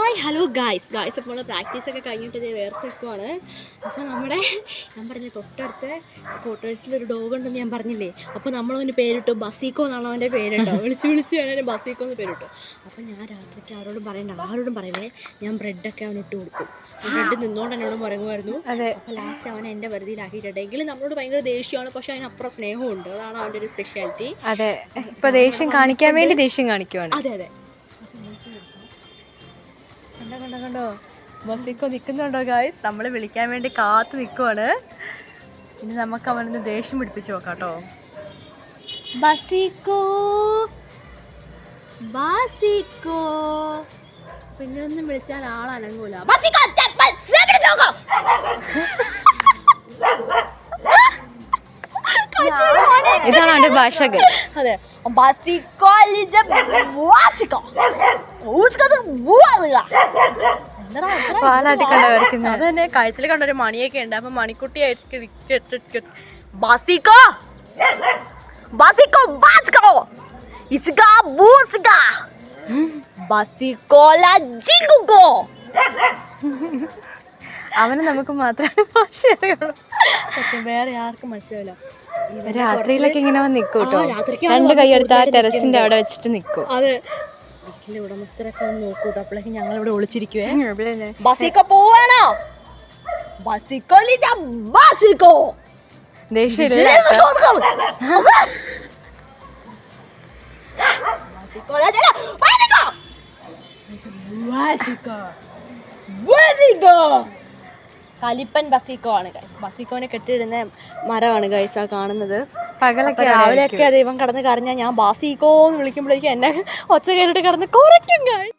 Hi hello guys അപ്പോൾ പ്രാക്ടീസൊക്കെ കഴിഞ്ഞിട്ട് ഇത് വേർത്തിരിക്കുവാണ്. അപ്പോൾ ഞാൻ പറഞ്ഞ തൊട്ടടുത്ത് ക്വാർട്ടേഴ്സിലൊരു ഡോഗ് ഉണ്ടെന്ന് ഞാൻ പറഞ്ഞില്ലേ. അപ്പോൾ നമ്മളവന് പേരിട്ടു ബസീക്കോ എന്നാണ് അവൻ്റെ പേരുണ്ടോ. വിളിച്ച് വേണേലും ബസീക്കോ എന്ന് പേരിട്ടു. അപ്പോൾ ഞാൻ രാത്രിക്ക് ആരോടും പറയണ്ടേ, ഞാൻ ബ്രെഡൊക്കെ അവനിട്ട് കൊടുക്കും. ബ്രെഡ് നിന്നോണ്ട് എന്നോടും പറയുമായിരുന്നു. അപ്പോൾ ലാസ്റ്റ് അവൻ എൻ്റെ വെറുതെയിലാക്കിയിട്ടുണ്ട്. എങ്കിലും നമ്മളോട് ഭയങ്കര ദേഷ്യമാണ്, പക്ഷെ അതിനപ്പുറം സ്നേഹമുണ്ട്. അതാണ് അവൻ്റെ ഒരു സ്പെഷ്യാലിറ്റി. അതെ, ഇപ്പൊ ദേഷ്യം കാണിക്കാൻ വേണ്ടി ദേഷ്യം കാണിക്കുവാണ്. അതെ കണ്ടോ ബസിക്കോ നിൽക്കുന്നുണ്ടോ ഗായ്സ്? നമ്മൾ വിളിക്കാൻ വേണ്ടി കാത്തു നിൽക്കുവാണ്. ഇനി നമുക്ക് അവനൊന്ന് ദേഷ്യം പിടിപ്പിച്ച് നോക്കാം കേട്ടോ. ബസിക്കോ പിന്നെ ഒന്നും വിളിച്ചാൽ ആളനങ്ങൂല. ഇതാണ് അവന്റെ ഭാഷകൾ. അതെ, അത് തന്നെ. കഴുത്തിൽ കണ്ടൊരു മണിയൊക്കെ ഉണ്ട്. അപ്പൊ മണിക്കുട്ടിയായിട്ട് അവന് നമുക്ക് മാത്രമാണ് ഭാഷ അറിയുള്ളൂ. വേറെ ആർക്കും മനസ്സിലാവില്ല. രാത്രിയിലൊക്കെ ഇങ്ങനെ വന്ന് നിൽക്കും കേട്ടോ. രണ്ട് കൈയെടുത്ത് ആ ടെറസിന്റെ അവിടെ വെച്ചിട്ട് നിൽക്കും. അതെ, വീട്ടിലെ ഉടമസ്ഥരൊക്കെ ഒന്ന് നോക്കൂട്ടോ. അപ്പോഴേക്കും ഞങ്ങൾ ഇവിടെ ഒളിച്ചിരിക്കുവേ. ബസിക്കോ പോവാണോ? ദേഷ്യമില്ല. കലിപ്പൻ ബസിക്കോ ആണ് ഗൈസ്. ബസിക്കോനെ കെട്ടിയിടുന്ന മരമാണ് ഗൈസ് ആ കാണുന്നത്. പകലൊക്കെ രാവിലെയൊക്കെ ദൈവം കടന്ന് കരഞ്ഞാൽ ഞാൻ ബാസിക്കോ എന്ന് വിളിക്കുമ്പോഴേക്കും എന്നെ ഒച്ച കേട്ടിട്ട് കടന്ന് കുറയ്ക്കും ഗൈസ്.